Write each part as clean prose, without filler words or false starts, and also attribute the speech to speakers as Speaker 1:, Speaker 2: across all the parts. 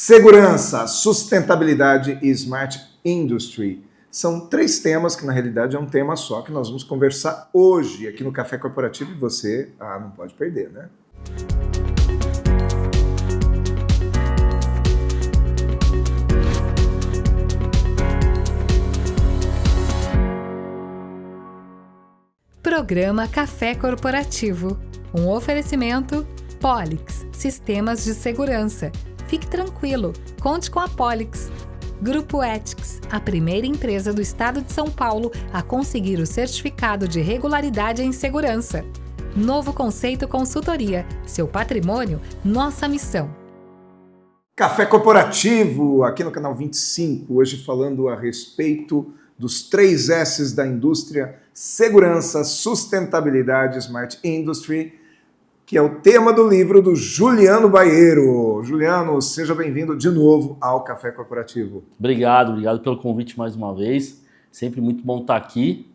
Speaker 1: Segurança, sustentabilidade e Smart Industry. São três temas que, na realidade, é um tema só que nós vamos conversar hoje aqui no Café Corporativo e você não pode perder, né?
Speaker 2: Programa Café Corporativo. Um oferecimento Polix, Sistemas de Segurança. Fique tranquilo, conte com a Polix. Grupo Ethics, a primeira empresa do estado de São Paulo a conseguir o certificado de regularidade em segurança. Novo Conceito Consultoria, seu patrimônio, nossa missão.
Speaker 1: Café Corporativo, aqui no canal 25, hoje falando a respeito dos 3 S's da indústria: segurança, sustentabilidade, Smart Industry, que é o tema do livro do Juliano Baeiro. Juliano, seja bem-vindo de novo ao Café Corporativo.
Speaker 3: Obrigado pelo convite mais uma vez. Sempre muito bom estar aqui.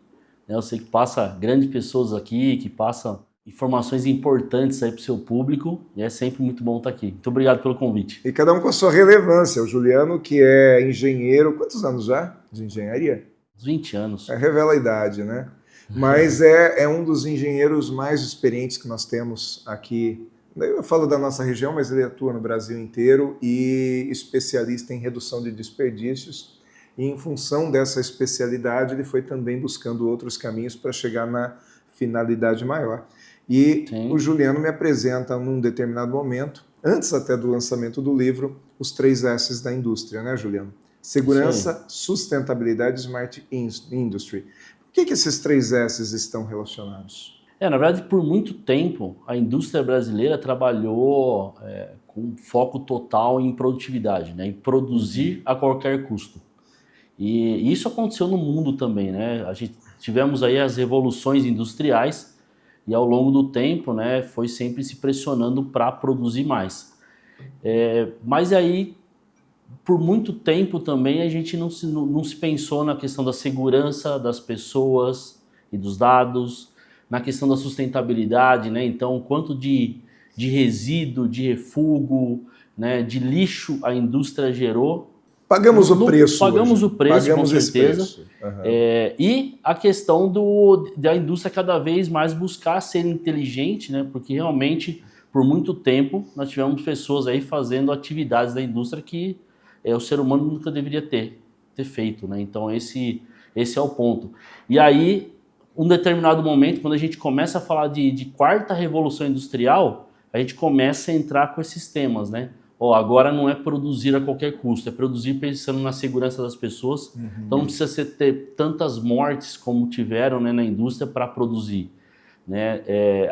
Speaker 3: Eu sei que passa grandes pessoas aqui, que passam informações importantes aí para o seu público, e é sempre muito bom estar aqui. Muito obrigado pelo convite.
Speaker 1: E cada um com a sua relevância. O Juliano, que é engenheiro, quantos anos já de engenharia?
Speaker 3: Uns 20 anos.
Speaker 1: Revela a idade, né? Mas é um dos engenheiros mais experientes que nós temos aqui. Eu falo da nossa região, mas ele atua no Brasil inteiro e especialista em redução de desperdícios. E em função dessa especialidade, ele foi também buscando outros caminhos para chegar na finalidade maior. E Sim. O Juliano me apresenta num determinado momento, antes até do lançamento do livro, os 3 S's da indústria, né, Juliano? Segurança, Sim. Sustentabilidade e Smart Industry. Por que esses 3 S's estão relacionados?
Speaker 3: Na verdade, por muito tempo, a indústria brasileira trabalhou com foco total em produtividade, né? Em produzir a qualquer custo. E isso aconteceu no mundo também, né? A gente tivemos aí as revoluções industriais e ao longo do tempo, né, foi sempre se pressionando para produzir mais. Mas aí, por muito tempo também, a gente não se pensou na questão da segurança das pessoas e dos dados, na questão da sustentabilidade, né? Então, quanto de resíduo, de refúgio, né, de lixo a indústria gerou.
Speaker 1: Pagamos o preço.
Speaker 3: Pagamos
Speaker 1: hoje.
Speaker 3: o preço,
Speaker 1: Pagamos
Speaker 3: com certeza.
Speaker 1: Uhum.
Speaker 3: E a questão da indústria cada vez mais buscar ser inteligente, né? Porque realmente, por muito tempo, nós tivemos pessoas aí fazendo atividades da indústria que o ser humano nunca deveria ter feito, né? Então esse é o ponto. E aí, um determinado momento, quando a gente começa a falar de quarta revolução industrial, a gente começa a entrar com esses temas, né? Agora não é produzir a qualquer custo, é produzir pensando na segurança das pessoas. Uhum. Então não precisa ter tantas mortes como tiveram, né, na indústria para produzir, né?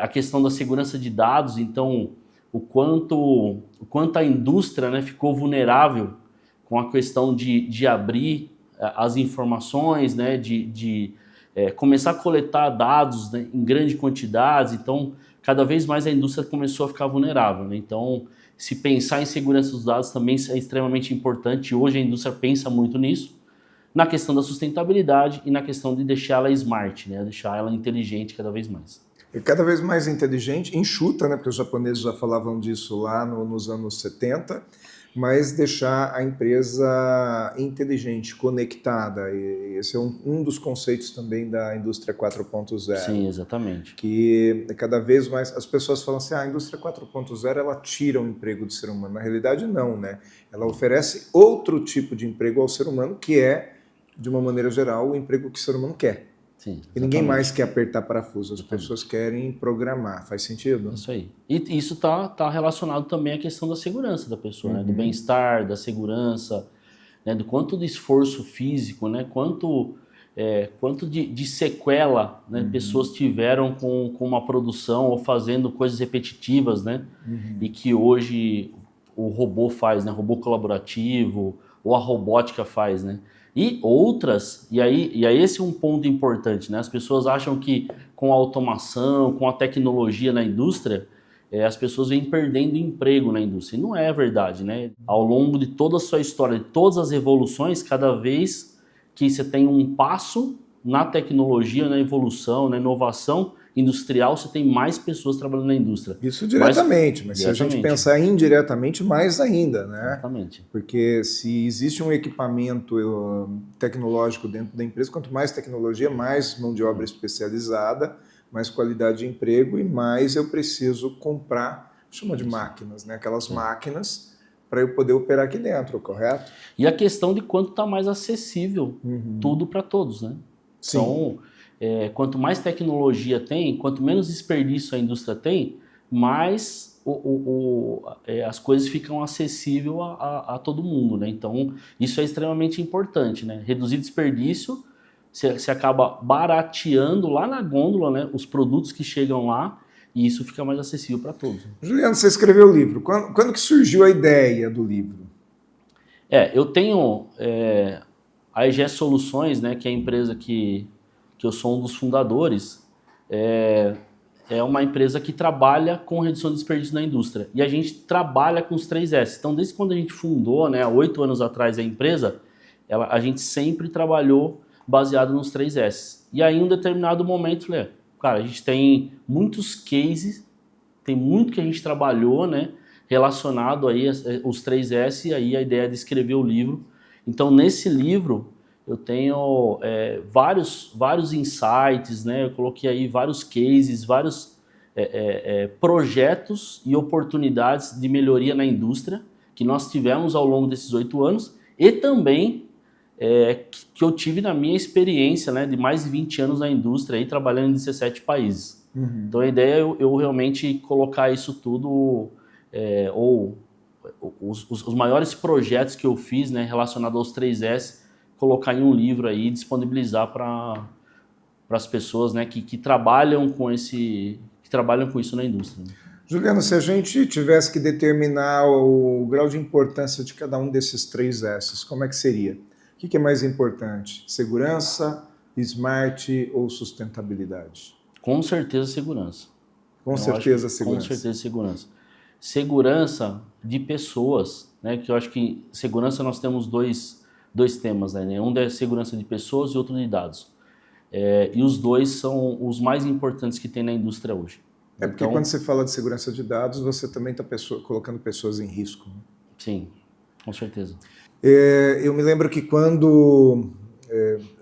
Speaker 3: A questão da segurança de dados, então o quanto a indústria, né, ficou vulnerável com a questão de abrir as informações, né, de começar a coletar dados, né, em grande quantidade. Então, cada vez mais a indústria começou a ficar vulnerável, né? Então, se pensar em segurança dos dados também é extremamente importante. Hoje a indústria pensa muito nisso, na questão da sustentabilidade e na questão de deixar ela smart, né, deixar ela inteligente cada vez mais.
Speaker 1: E cada vez mais inteligente, enxuta, né, porque os japoneses já falavam disso lá nos anos 70, mas deixar a empresa inteligente, conectada. E esse é um dos conceitos também da indústria 4.0.
Speaker 3: Sim, exatamente.
Speaker 1: Que cada vez mais as pessoas falam assim, a indústria 4.0 ela tira o emprego do ser humano. Na realidade não, né? Ela oferece outro tipo de emprego ao ser humano, que é, de uma maneira geral, o emprego que o ser humano quer.
Speaker 3: Sim,
Speaker 1: e ninguém mais quer apertar parafuso, as pessoas querem programar. Faz sentido?
Speaker 3: Isso aí. E isso tá relacionado também à questão da segurança da pessoa, né? Do bem-estar, da segurança, né? Do quanto de esforço físico, né? Quanto de sequela, né? Pessoas tiveram com uma produção ou fazendo coisas repetitivas, né? E que hoje o robô faz, né? Robô colaborativo ou a robótica faz, né? E outras, e aí esse é um ponto importante, né? As pessoas acham que com a automação, com a tecnologia na indústria, as pessoas vêm perdendo emprego na indústria. E não é verdade, né? Ao longo de toda a sua história, de todas as revoluções, cada vez que você tem um passo, na tecnologia, na evolução, na inovação industrial, você tem mais pessoas trabalhando na indústria.
Speaker 1: Isso diretamente, mas se a gente pensar indiretamente, mais ainda, né?
Speaker 3: Exatamente.
Speaker 1: Porque se existe um equipamento tecnológico dentro da empresa, quanto mais tecnologia, mais mão de obra especializada, mais qualidade de emprego e mais eu preciso comprar, chama de máquinas, né? Aquelas máquinas para eu poder operar aqui dentro, correto?
Speaker 3: E a questão de quanto está mais acessível tudo para todos, né?
Speaker 1: Sim.
Speaker 3: Então, quanto mais tecnologia tem, quanto menos desperdício a indústria tem, mais as coisas ficam acessíveis a todo mundo, né? Então, isso é extremamente importante, né? Reduzir desperdício, você acaba barateando lá na gôndola, né, os produtos que chegam lá, e isso fica mais acessível para todos.
Speaker 1: Juliano, você escreveu o livro. Quando que surgiu a ideia do livro?
Speaker 3: Eu tenho a EGS Soluções, né, que é a empresa que eu sou um dos fundadores, é uma empresa que trabalha com redução de desperdício na indústria. E a gente trabalha com os 3S. Então, desde quando a gente fundou, né, há 8 anos atrás, a empresa, a gente sempre trabalhou baseado nos 3S. E aí, em um determinado momento, falei, cara, a gente tem muitos cases, tem muito que a gente trabalhou, né, relacionado aí os 3S, e aí a ideia de escrever o livro. Então, nesse livro, eu tenho vários insights, né? Eu coloquei aí vários cases, vários projetos e oportunidades de melhoria na indústria que nós tivemos ao longo desses 8 anos e também que eu tive na minha experiência, né, de mais de 20 anos na indústria, aí, trabalhando em 17 países. Então a ideia é eu realmente colocar isso tudo, os maiores projetos que eu fiz, né, relacionados aos 3S, colocar em um livro aí e disponibilizar para as pessoas, né, que trabalham com isso na indústria.
Speaker 1: Juliano, se a gente tivesse que determinar o grau de importância de cada um desses 3S, como é que seria? O que é mais importante? Segurança, smart ou sustentabilidade?
Speaker 3: Com certeza segurança.
Speaker 1: Com certeza segurança.
Speaker 3: Com certeza segurança. Segurança de pessoas, né? Que eu acho que segurança nós temos dois temas, né? Um é segurança de pessoas e outro de dados. E os dois são os mais importantes que tem na indústria hoje.
Speaker 1: Porque quando você fala de segurança de dados, você também está colocando pessoas em risco. Né?
Speaker 3: Sim, com certeza.
Speaker 1: Eu me lembro que quando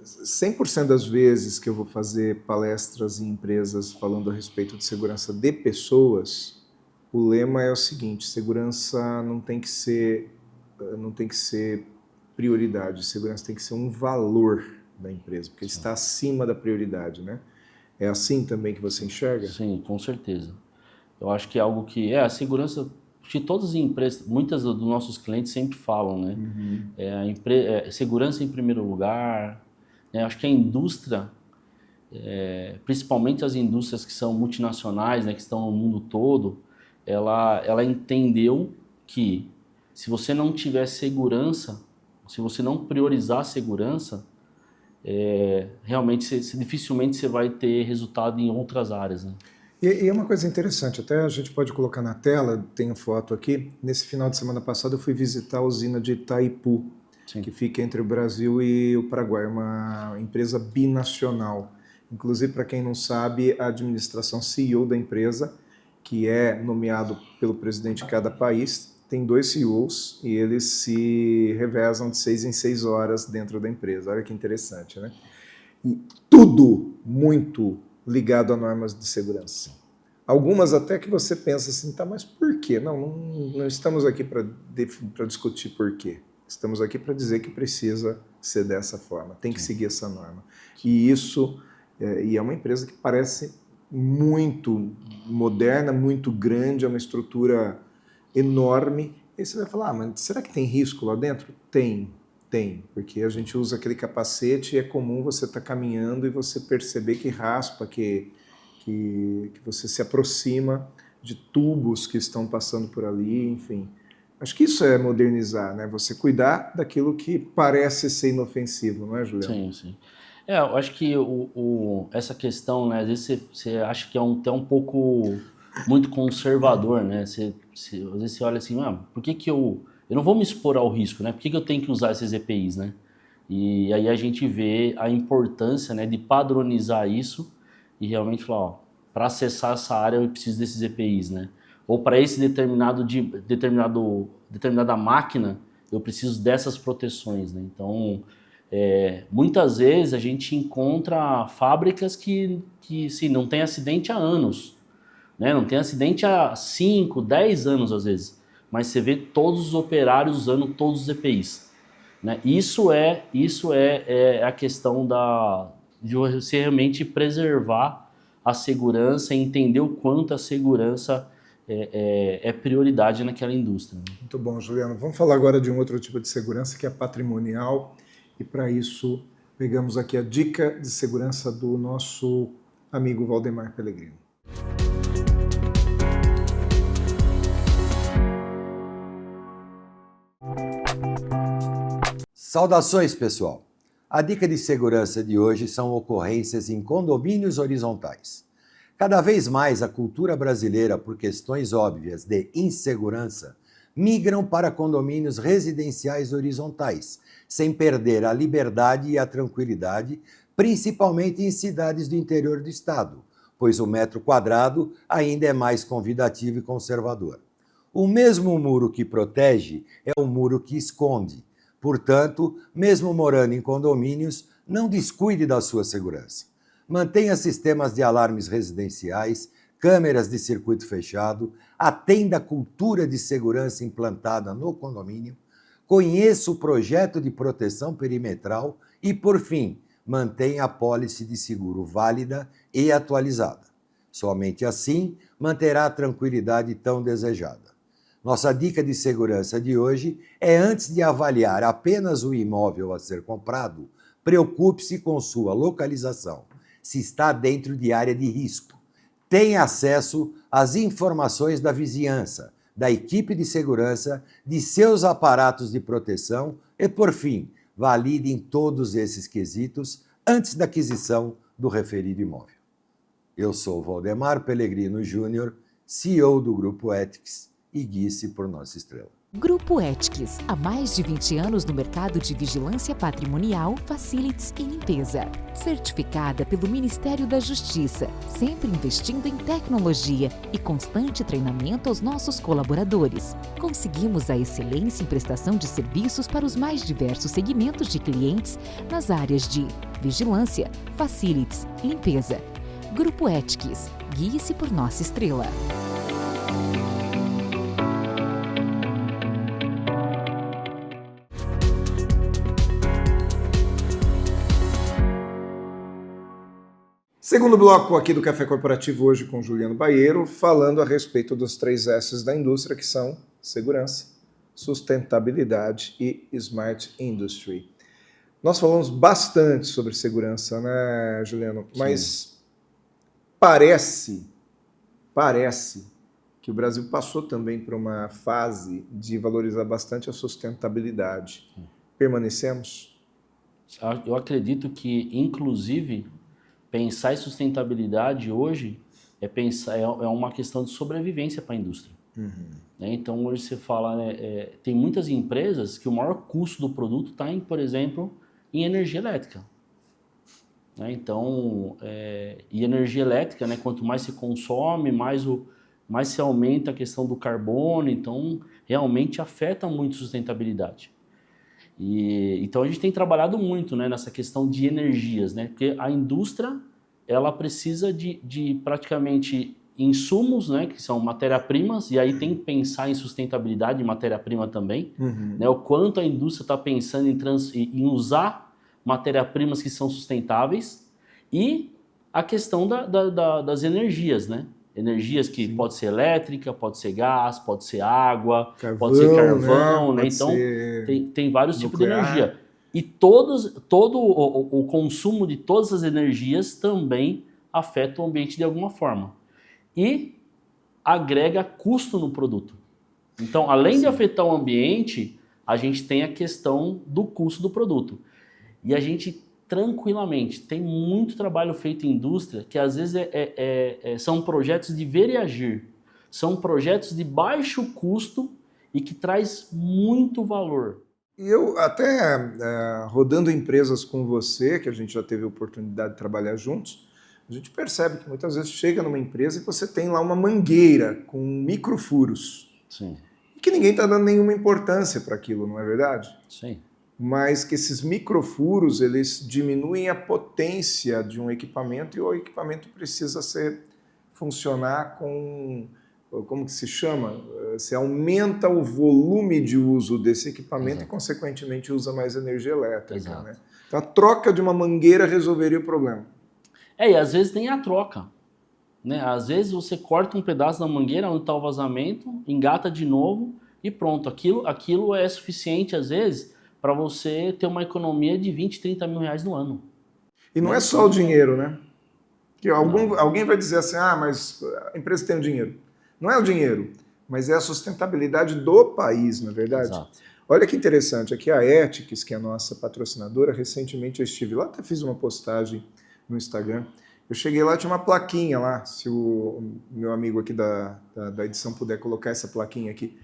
Speaker 1: 100% das vezes que eu vou fazer palestras em empresas falando a respeito de segurança de pessoas, o lema é o seguinte: segurança não tem que ser prioridade, segurança tem que ser um valor da empresa, porque está acima da prioridade, né? É assim também que você enxerga?
Speaker 3: Sim, com certeza. Eu acho que é algo que a segurança de todas as empresas, muitas dos nossos clientes sempre falam, né? Segurança em primeiro lugar. Acho que a indústria, principalmente as indústrias que são multinacionais, né, que estão no mundo todo, ela entendeu que se você não tiver segurança, se você não priorizar a segurança, realmente dificilmente você vai ter resultado em outras áreas, né?
Speaker 1: E é uma coisa interessante, até a gente pode colocar na tela, tem foto aqui. Nesse final de semana passado eu fui visitar a usina de Itaipu, Sim. que fica entre o Brasil e o Paraguai, uma empresa binacional. Inclusive, para quem não sabe, a administração CEO da empresa, que é nomeado pelo presidente de cada país, tem 2 CEOs e eles se revezam de 6 em 6 horas dentro da empresa. Olha que interessante, né? E tudo muito ligado a normas de segurança. Algumas até que você pensa assim, tá, mas por quê? Não estamos aqui para discutir por quê. Estamos aqui para dizer que precisa ser dessa forma, tem que seguir essa norma. E isso, e é uma empresa que parece muito moderna, muito grande, é uma estrutura enorme. E você vai falar, mas será que tem risco lá dentro? Tem, porque a gente usa aquele capacete e é comum você estar caminhando e você perceber que raspa, que você se aproxima de tubos que estão passando por ali, enfim. Acho que isso é modernizar, né? Você cuidar daquilo que parece ser inofensivo, não é, Juliano?
Speaker 3: Sim. Eu acho que essa questão, né? Às vezes você acha que é até um pouco muito conservador, né? Às vezes você olha assim, por que eu não vou me expor ao risco, né? Por que eu tenho que usar esses EPIs, né? E aí a gente vê a importância, né, de padronizar isso e realmente falar, para acessar essa área eu preciso desses EPIs, né? Ou para esse determinada máquina eu preciso dessas proteções, né? Então, muitas vezes a gente encontra fábricas que sim, não tem acidente há anos, né? Não tem acidente há 5, 10 anos às vezes, mas você vê todos os operários usando todos os EPIs, né? Isso é a questão de você realmente preservar a segurança e entender o quanto a segurança é prioridade naquela indústria.
Speaker 1: Muito bom, Juliano. Vamos falar agora de um outro tipo de segurança que é patrimonial, e para isso pegamos aqui a dica de segurança do nosso amigo Valdemar Pellegrino.
Speaker 4: Saudações, pessoal! A dica de segurança de hoje são ocorrências em condomínios horizontais. Cada vez mais a cultura brasileira, por questões óbvias de insegurança, migram para condomínios residenciais horizontais, sem perder a liberdade e a tranquilidade, principalmente em cidades do interior do estado, pois o metro quadrado ainda é mais convidativo e conservador. O mesmo muro que protege é o muro que esconde. Portanto, mesmo morando em condomínios, não descuide da sua segurança. Mantenha sistemas de alarmes residenciais, câmeras de circuito fechado, atenda a cultura de segurança implantada no condomínio, conheça o projeto de proteção perimetral e, por fim, mantenha a apólice de seguro válida e atualizada. Somente assim manterá a tranquilidade tão desejada. Nossa dica de segurança de hoje é: antes de avaliar apenas o imóvel a ser comprado, preocupe-se com sua localização, se está dentro de área de risco. Tenha acesso às informações da vizinhança, da equipe de segurança, de seus aparatos de proteção e, por fim, validem todos esses quesitos antes da aquisição do referido imóvel. Eu sou Valdemar Pellegrino Júnior, CEO do Grupo Ethics, e guie-se por nossa estrela.
Speaker 5: Grupo Ethics, há mais de 20 anos no mercado de vigilância patrimonial, facilities e limpeza. Certificada pelo Ministério da Justiça, sempre investindo em tecnologia e constante treinamento aos nossos colaboradores. Conseguimos a excelência em prestação de serviços para os mais diversos segmentos de clientes nas áreas de vigilância, facilities, limpeza. Grupo Ethics, guie-se por nossa estrela.
Speaker 1: Segundo bloco aqui do Café Corporativo, hoje com Juliano Baiero, falando a respeito dos 3 S's da indústria, que são segurança, sustentabilidade e Smart Industry. Nós falamos bastante sobre segurança, né, Juliano? Mas parece que o Brasil passou também por uma fase de valorizar bastante a sustentabilidade. Permanecemos?
Speaker 3: Eu acredito que, inclusive, pensar em sustentabilidade hoje é uma questão de sobrevivência para a indústria.
Speaker 1: Uhum.
Speaker 3: Então, hoje você fala, tem muitas empresas que o maior custo do produto está, por exemplo, em energia elétrica. Então, e energia elétrica, quanto mais se consome, mais se aumenta a questão do carbono, então realmente afeta muito a sustentabilidade. Então a gente tem trabalhado muito, nessa questão de energias, porque a indústria ela precisa de praticamente insumos, que são matéria-primas, e aí tem que pensar em sustentabilidade de matéria-prima também, o quanto a indústria está pensando em usar matéria-primas que são sustentáveis, e a questão das energias, energias que pode ser elétrica, pode ser gás, pode ser água, pode ser carvão, então tem vários tipos de energia. E todo o consumo de todas as energias também afeta o ambiente de alguma forma. E agrega custo no produto. Então, além de afetar o ambiente, a gente tem a questão do custo do produto. E a gente tranquilamente tem muito trabalho feito em indústria que às vezes são projetos de ver e agir. São projetos de baixo custo e que traz muito valor.
Speaker 1: E eu até rodando empresas com você, que a gente já teve a oportunidade de trabalhar juntos, a gente percebe que muitas vezes chega numa empresa e você tem lá uma mangueira com microfuros.
Speaker 3: Sim.
Speaker 1: E que ninguém está dando nenhuma importância para aquilo, não é verdade?
Speaker 3: Sim.
Speaker 1: Mas que esses microfuros, eles diminuem a potência de um equipamento e o equipamento precisa funcionar com, como que se chama? Você aumenta o volume de uso desse equipamento
Speaker 3: Exato.
Speaker 1: e, consequentemente, usa mais energia elétrica.
Speaker 3: Exato.
Speaker 1: Né? Então, a troca de uma mangueira resolveria o problema.
Speaker 3: E às vezes nem a troca. Né? Às vezes você corta um pedaço da mangueira onde está o vazamento, engata de novo e pronto. Aquilo é suficiente, às vezes, para você ter uma economia de 20, 30 mil reais no ano.
Speaker 1: E não é só o dinheiro, né? Que alguém vai dizer assim, mas a empresa tem o dinheiro. Não é o dinheiro, mas é a sustentabilidade do país, na verdade.
Speaker 3: Exato.
Speaker 1: Olha que interessante, aqui a Ethics, que é a nossa patrocinadora, recentemente eu estive lá, até fiz uma postagem no Instagram. Eu cheguei lá, tinha uma plaquinha lá, se o meu amigo aqui da edição puder colocar essa plaquinha aqui.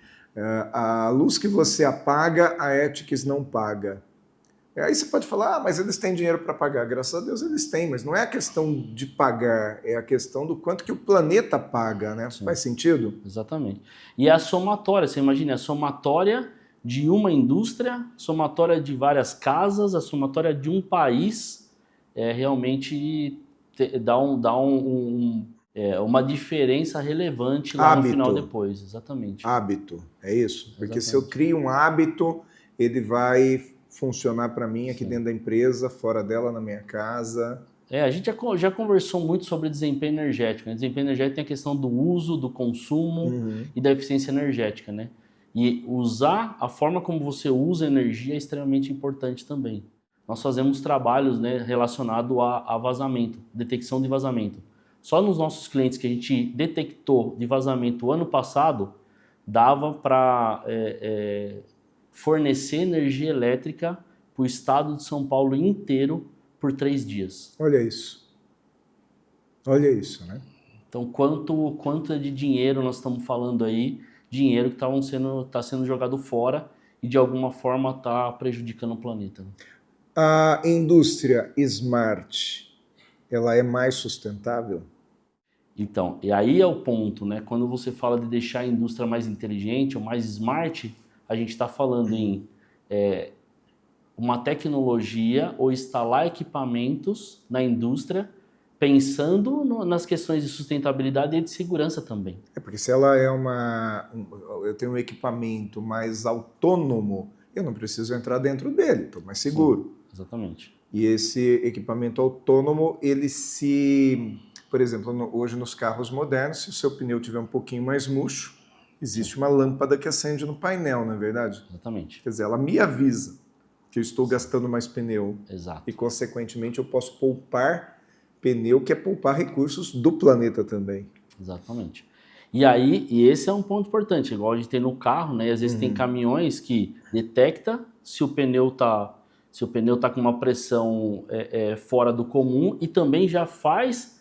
Speaker 1: A luz que você apaga, a Ethics não paga. Aí você pode falar, mas eles têm dinheiro para pagar. Graças a Deus eles têm, mas não é a questão de pagar, é a questão do quanto que o planeta paga, né?
Speaker 3: Sim.
Speaker 1: Faz sentido?
Speaker 3: Exatamente. E é a somatória, você imagina, a somatória de uma indústria, somatória de várias casas, a somatória de um país, realmente dá uma diferença relevante lá no final depois. Exatamente.
Speaker 1: Hábito, é isso? Porque
Speaker 3: Exatamente.
Speaker 1: se eu crio um hábito, ele vai funcionar para mim aqui dentro da empresa, fora dela, na minha casa.
Speaker 3: A gente já conversou muito sobre desempenho energético. Né? Desempenho energético tem a questão do uso, do consumo e da eficiência energética, né? E usar a forma como você usa a energia é extremamente importante também. Nós fazemos trabalhos, né, relacionados a vazamento, detecção de vazamento. Só nos nossos clientes que a gente detectou de vazamento ano passado, dava para fornecer energia elétrica para o estado de São Paulo inteiro por 3 dias.
Speaker 1: Olha isso. Olha isso, né?
Speaker 3: Então, quanto de dinheiro nós estamos falando aí? Dinheiro que está sendo jogado fora e de alguma forma está prejudicando o planeta.
Speaker 1: A indústria smart, ela é mais sustentável?
Speaker 3: Então, e aí é o ponto, né? Quando você fala de deixar a indústria mais inteligente ou mais smart, a gente está falando em uma tecnologia ou instalar equipamentos na indústria pensando nas questões de sustentabilidade e de segurança também.
Speaker 1: Porque se ela eu tenho um equipamento mais autônomo, eu não preciso entrar dentro dele, estou mais seguro.
Speaker 3: Sim, exatamente.
Speaker 1: E esse equipamento autônomo, por exemplo, hoje nos carros modernos, se o seu pneu tiver um pouquinho mais murcho, existe uma lâmpada que acende no painel, não é verdade?
Speaker 3: Exatamente.
Speaker 1: Quer dizer, ela me avisa que eu estou gastando mais pneu.
Speaker 3: Exato.
Speaker 1: E, consequentemente, eu posso poupar pneu, que é poupar recursos do planeta também.
Speaker 3: Exatamente. E esse é um ponto importante, igual a gente tem no carro, né? Às vezes tem caminhões que detecta se o pneu tá com uma pressão fora do comum e também já faz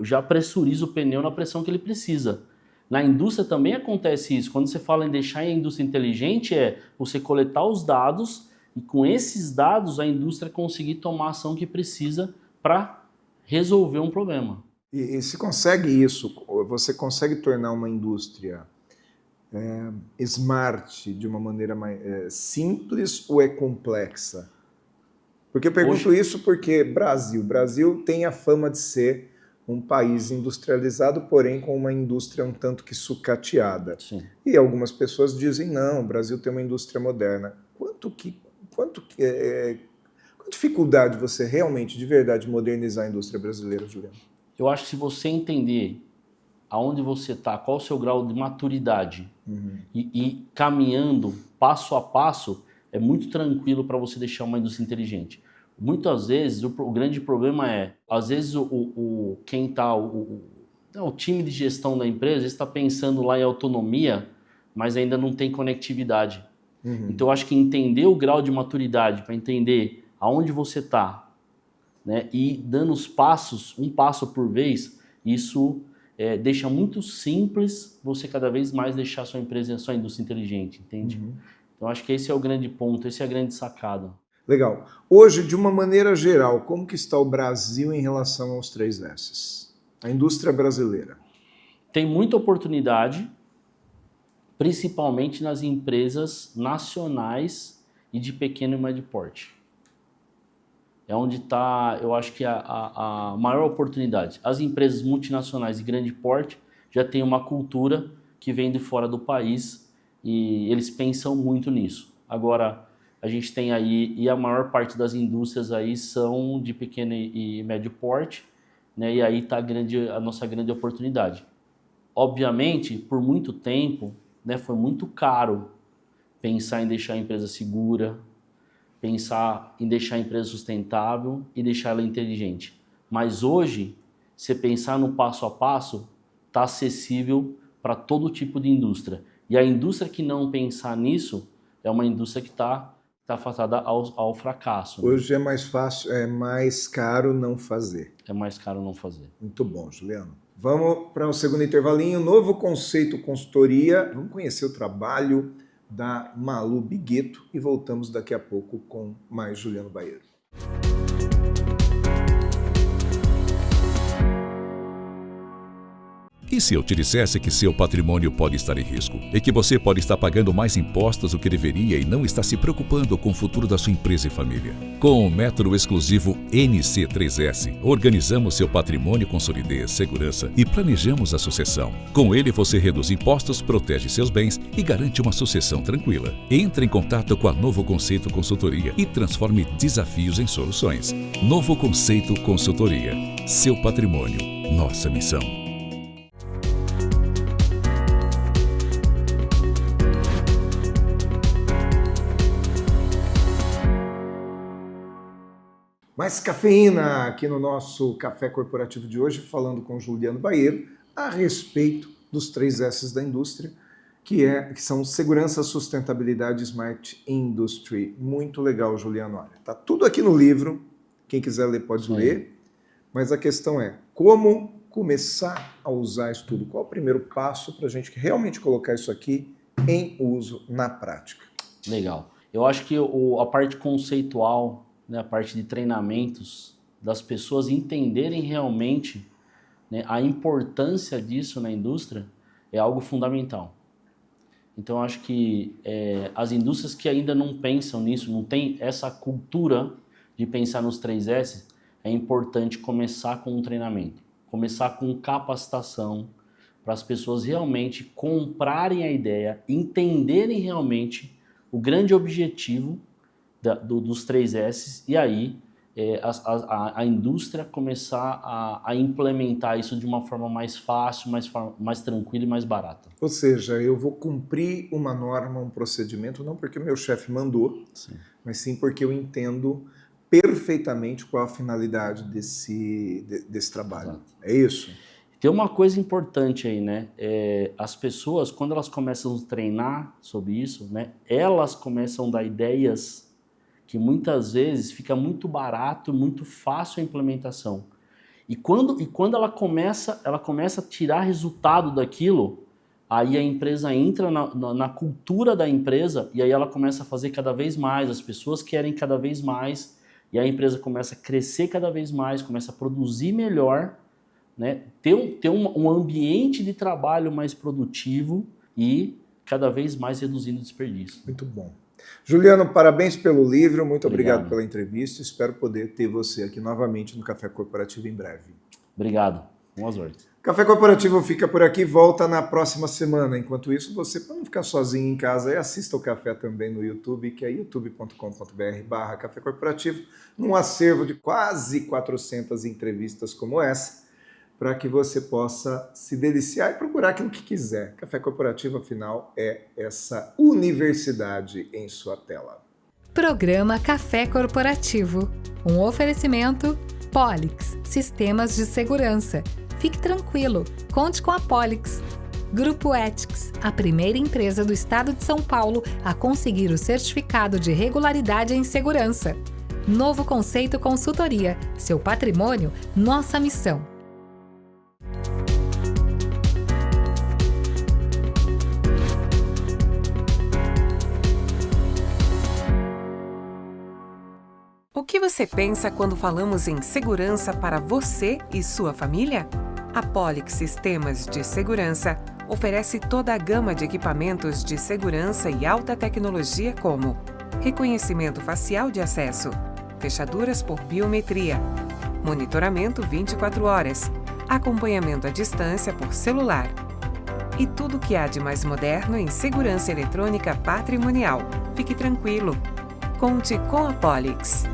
Speaker 3: já pressuriza o pneu na pressão que ele precisa. Na indústria também acontece isso. Quando você fala em deixar a indústria inteligente, você coletar os dados e com esses dados a indústria conseguir tomar a ação que precisa para resolver um problema.
Speaker 1: E se consegue isso, você consegue tornar uma indústria smart de uma maneira mais simples ou é complexa? Porque eu pergunto isso porque Brasil tem a fama de ser um país industrializado, porém com uma indústria um tanto que sucateada.
Speaker 3: Sim.
Speaker 1: E algumas pessoas dizem, não, o Brasil tem uma indústria moderna. Qual dificuldade você realmente, de verdade, modernizar a indústria brasileira, Juliano?
Speaker 3: Eu acho que se você entender aonde você está, qual o seu grau de maturidade e caminhando passo a passo, é muito tranquilo para você deixar uma indústria inteligente. Muitas vezes o grande problema às vezes o time de gestão da empresa está pensando lá em autonomia, mas ainda não tem conectividade. Então eu acho que entender o grau de maturidade para entender aonde você está, né, e dando os passos, um passo por vez, isso deixa muito simples você cada vez mais deixar a sua empresa e a sua indústria inteligente, entende? Então, acho que esse é o grande ponto, esse é a grande sacada.
Speaker 1: Legal. Hoje, de uma maneira geral, como que está o Brasil em relação aos 3S? A indústria brasileira.
Speaker 3: Tem muita oportunidade, principalmente nas empresas nacionais e de pequeno e médio porte. É onde está, eu acho que a maior oportunidade. As empresas multinacionais de grande porte já têm uma cultura que vem de fora do país e eles pensam muito nisso. Agora, a gente tem aí, e a maior parte das indústrias aí são de pequeno e médio porte, né? E aí está a nossa grande oportunidade. Obviamente, por muito tempo, né, foi muito caro pensar em deixar a empresa segura, pensar em deixar a empresa sustentável e deixar ela inteligente. Mas hoje, você pensar no passo a passo, está acessível para todo tipo de indústria. E a indústria que não pensar nisso é uma indústria que está afastada ao fracasso. Né?
Speaker 1: Hoje é mais fácil, é mais caro não fazer.
Speaker 3: É mais caro não fazer.
Speaker 1: Muito bom, Juliano. Vamos para o segundo intervalinho, novo conceito consultoria. Vamos conhecer o trabalho da Malu Bigueto e voltamos daqui a pouco com mais Juliano Baeiro.
Speaker 6: E se eu te dissesse que seu patrimônio pode estar em risco e que você pode estar pagando mais impostos do que deveria e não está se preocupando com o futuro da sua empresa e família? Com o método exclusivo NC3S, organizamos seu patrimônio com solidez, segurança e planejamos a sucessão. Com ele, você reduz impostos, protege seus bens e garante uma sucessão tranquila. Entre em contato com a Novo Conceito Consultoria e transforme desafios em soluções. Novo Conceito Consultoria. Seu patrimônio, nossa missão.
Speaker 1: Mais cafeína aqui no nosso Café Corporativo de hoje, falando com Juliano Baeiro a respeito dos 3S da indústria, que são segurança, sustentabilidade e Smart Industry. Muito legal, Juliano. Olha, tá tudo aqui no livro, quem quiser ler pode ler, mas a questão é como começar a usar isso tudo. Qual é o primeiro passo para a gente realmente colocar isso aqui em uso na prática?
Speaker 3: Legal. Eu acho que a parte conceitual, né, a parte de treinamentos, das pessoas entenderem realmente, né, a importância disso na indústria é algo fundamental. Então, eu acho que as indústrias que ainda não pensam nisso, não tem essa cultura de pensar nos 3S, é importante começar com um treinamento, começar com capacitação, para as pessoas realmente comprarem a ideia, entenderem realmente o grande objetivo dos 3S, e aí a indústria começar a implementar isso de uma forma mais fácil, mais tranquila e mais barata.
Speaker 1: Ou seja, eu vou cumprir uma norma, um procedimento, não porque meu chefe mandou, mas sim porque eu entendo perfeitamente qual a finalidade desse trabalho. Exato. É isso?
Speaker 3: Tem uma coisa importante aí, né? As pessoas, quando elas começam a treinar sobre isso, né, elas começam a dar ideias que muitas vezes fica muito barato, muito fácil a implementação. E quando ela começa a tirar resultado daquilo, aí a empresa entra na cultura da empresa e aí ela começa a fazer cada vez mais, as pessoas querem cada vez mais, e a empresa começa a crescer cada vez mais, começa a produzir melhor, né? ter um ambiente de trabalho mais produtivo e cada vez mais reduzindo o desperdício.
Speaker 1: Muito bom. Juliano, parabéns pelo livro, muito obrigado pela entrevista, espero poder ter você aqui novamente no Café Corporativo em breve.
Speaker 3: Obrigado, boas ordens.
Speaker 1: Café Corporativo fica por aqui, volta na próxima semana. Enquanto isso, você, para não ficar sozinho em casa, assista o Café também no YouTube, que é youtube.com.br/Café Corporativo, num acervo de quase 400 entrevistas como essa, para que você possa se deliciar e procurar aquilo que quiser. Café Corporativo, afinal, é essa universidade em sua tela.
Speaker 2: Programa Café Corporativo. Um oferecimento Polix, Sistemas de Segurança. Fique tranquilo, conte com a Polix. Grupo Ethics, a primeira empresa do estado de São Paulo a conseguir o certificado de regularidade em segurança. Novo Conceito Consultoria, seu patrimônio, nossa missão.
Speaker 7: que você pensa quando falamos em segurança para você e sua família? A Polix Sistemas de Segurança oferece toda a gama de equipamentos de segurança e alta tecnologia como reconhecimento facial de acesso, fechaduras por biometria, monitoramento 24 horas, acompanhamento à distância por celular e tudo o que há de mais moderno em segurança eletrônica patrimonial. Fique tranquilo. Conte com a Polix.